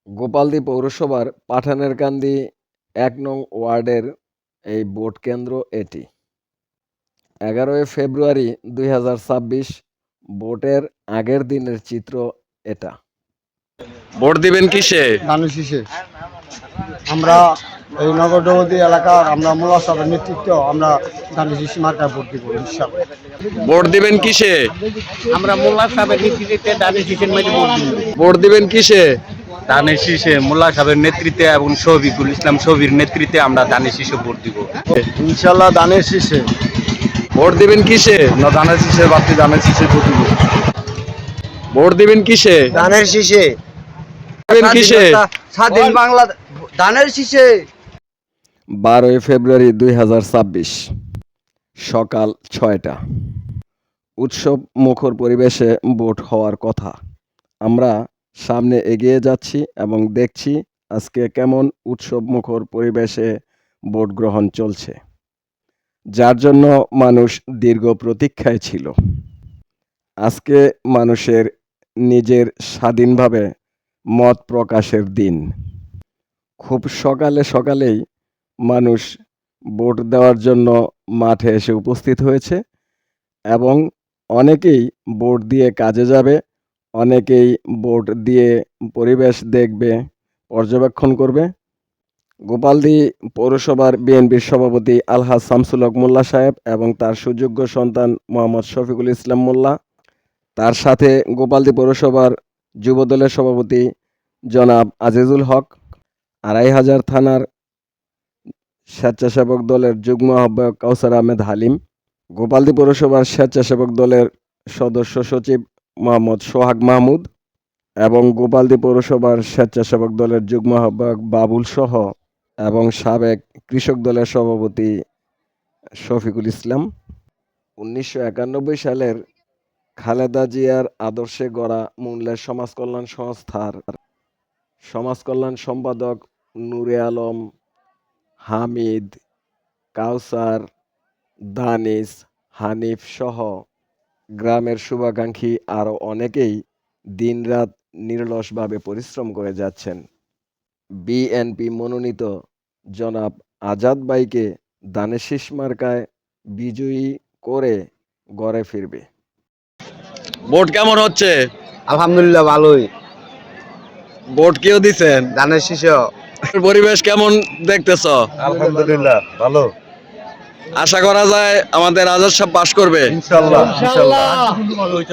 গোপালদী পৌরসভার পাঠানেরকান্দি ১ নং ওয়ার্ডের এই ভোট কেন্দ্র এটি। ১১ই ফেব্রুয়ারি ২০২৬ ভোটের আগের দিনের চিত্র এটা। ভোট দিবেন কিসে? ধানের শীষে। আমরা এই নগরদৌলতী এলাকার আমরা মোল্লা সাহেবের নেতৃত্বে আমরা ধানের শীষ মার্কায় ভোট দিব ইনশাআল্লাহ। ভোট দিবেন কিসে? আমরা মোল্লা সাহেবের নেতৃত্বে ধানের শীষের মধ্যে ভোট দিব। ভোট দিবেন কিসে? ধানের শীষে মোল্লা সাহেবের নেতৃত্বে এবং শফিকুল ইসলাম শফির নেতৃত্বে আমরা ধানের শীষে ভোট দিব। ইনশাআল্লাহ ধানের শীষে। ভোট দিবেন কিসে? না ধানের শীষের বাড়তি ধানের শীষে ভোট দিব। ভোট দিবেন কিসে? ধানের শীষে। দিবেন কিসে? স্বাধীন বাংলা ধানের শীষে। ১২ই ফেব্রুয়ারি ২০২৬ সকাল ৬টা। উৎসব মুখর পরিবেশে ভোট হওয়ার কথা। আমরা সামনে এগিয়ে যাচ্ছি এবং দেখছি আজকে কেমন উৎসব মুখর পরিবেশে ভোট গ্রহণ চলছে, যার জন্য মানুষ দীর্ঘ প্রতীক্ষায় ছিল। আজকে মানুষের নিজের স্বাধীনভাবে মত প্রকাশের দিন। খুব সকালেই মানুষ ভোট দেওয়ার জন্য মাঠে এসে উপস্থিত হয়েছে এবং অনেকেই ভোট দিয়ে কাজে যাবে, অনেকেই ভোট দিয়ে পরিবেশ দেখবে, পর্যবেক্ষণ করবে। গোপালদী পৌরসভার বিএনপির সভাপতি আলহাজ শামসুল হক মোল্লা সাহেব এবং তার সুযোগ্য সন্তান মোহাম্মদ শফিকুল ইসলাম মোল্লা, তার সাথে গোপালদী পৌরসভার যুবদলের সভাপতি জনাব আজিজুল হক, ২৫০০ থানার স্বেচ্ছাসেবক দলের যুগ্ম আহ্বায়ক কাউসার আহমেদ হালিম, গোপালদী পৌরসভার স্বেচ্ছাসেবক দলের সদস্য সচিব মোহাম্মদ সোহাগ মাহমুদ এবং গোপালদী পৌরসভার স্বেচ্ছাসেবক দলের যুগ্ম আহ্বায়ক বাবুল সহ এবং সাবেক কৃষক দলের সভাপতি শফিকুল ইসলাম। ১৯৯১ সালের খালেদা জিয়ার আদর্শে গড়া মুনলের সমাজ কল্যাণ সংস্থার সমাজ কল্যাণ সম্পাদক নূরে আলম, হামিদ, কাউসার, দানিশ, হানিফ সহ গ্রামের শুভাকাঙ্ক্ষী আরও অনেকেই দিনরাত নিরলসভাবে পরিশ্রম করে যাচ্ছেন বিএনপি মনোনীত জনাব আজাদ ভাইকে ধানের শীষ মার্কায় বিজয়ী করে ঘরে ফিরবে। ভোট কেমন হচ্ছে? আলহামদুলিল্লাহ ভালোই। ভোট কেউ দিছেন? ধানের শীষে। পরিবেশ কেমন দেখতেছ? আলহামদুলিল্লাহ ভালো। আশা করা যায় আমাদের আজাদ সাহেব পাশ করবে ইনশাআল্লাহ।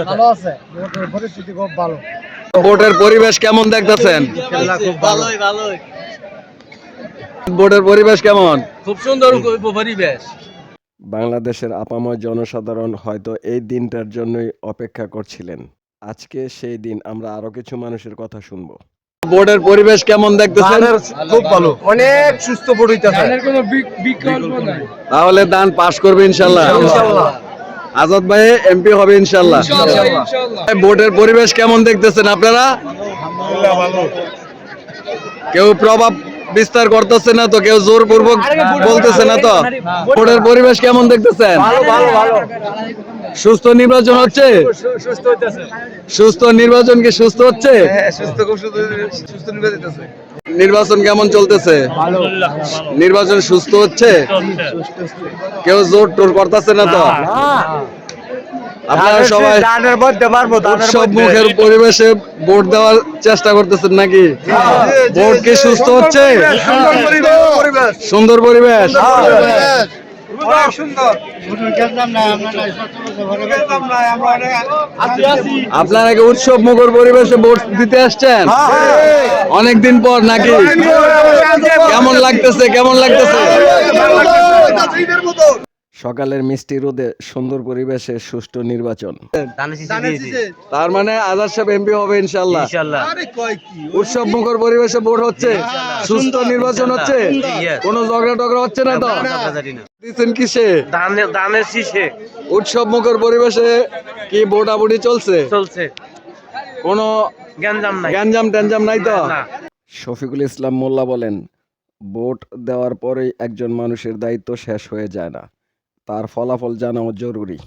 ভালো আছে। ভোটের পরিস্থিতি খুব ভালো। ভোটের পরিবেশ কেমন দেখতেছেন? খুব ভালোই। ভোটের পরিবেশ কেমন? খুব সুন্দর পরিবেশ। বাংলাদেশের আপামর জনসাধারণ হয়তো এই দিনটার জন্যই অপেক্ষা করছিলেন। আজকে সেই দিন। আমরা আরো কিছু মানুষের কথা শুনবো। ভোটের পরিবেশ কেমন দেখতেছেন? খুব ভালো। অনেক সুস্থ ভোট হইতাছে। কোনো বিকল্প নাই। তাহলে দান পাশ করবে ইনশাআল্লাহ। ইনশাআল্লাহ। আজাদ ভাই এমপি হবে ইনশাআল্লাহ। ভোটের পরিবেশ কেমন দেখতেছেন আপনারা? আলহামদুলিল্লাহ ভালো। কেউ প্রভাব বিস্তার করতেছে না তো, কেউ জোরপূর্বক বলতেছে না তো? ভোটের পরিবেশ কেমন দেখতেছেন? ভালো। সুস্থ নির্বাচন হচ্ছে? সুস্থ হইতাছে। সুস্থ নির্বাচন কি সুস্থ হচ্ছে? হ্যাঁ, সুস্থ নির্বাচিত হইতাছে। নির্বাচন কেমন চলতেছে? ভালো। নির্বাচন সুস্থ হচ্ছে? কেউ জোর টোর করতেছে না তো? আপনারা সবাই দানের মধ্যে পারবো। উৎসব মুখের পরিবেশে ভোট দেওয়ার চেষ্টা করতেছেন নাকি? ভোট কি সুস্থ হচ্ছে? সুন্দর পরিবেশ। অনেক সুন্দর। আপনারা কি উৎসব মুখর পরিবেশে ভোট দিতে আসছেন অনেকদিন পর নাকি? কেমন লাগতেছে? সকালের মিষ্টি রোদে সুন্দর পরিবেশে সুষ্ঠু নির্বাচন। তার মানে আজাদ সাহেব এমপি হবে ইনশাআল্লাহ। উৎসব মুখর পরিবেশে ভোট হচ্ছে, সুস্থ নির্বাচন হচ্ছে, কোনো ঝগড়া টগড়া হচ্ছে না তো? দিচ্ছেন কিসে? ধানের শীষে। উৎসব মুখর পরিবেশে কি ভোটাভুটি চলছে? কোনো গ্যাঞ্জাম ট্যাঞ্জাম নাই তো? শফিকুল ইসলাম মোল্লা বলেন, ভোট দেওয়ার পরেই একজন মানুষের দায়িত্ব শেষ হয়ে যায় না, তার ফলাফল জানাও জরুরি।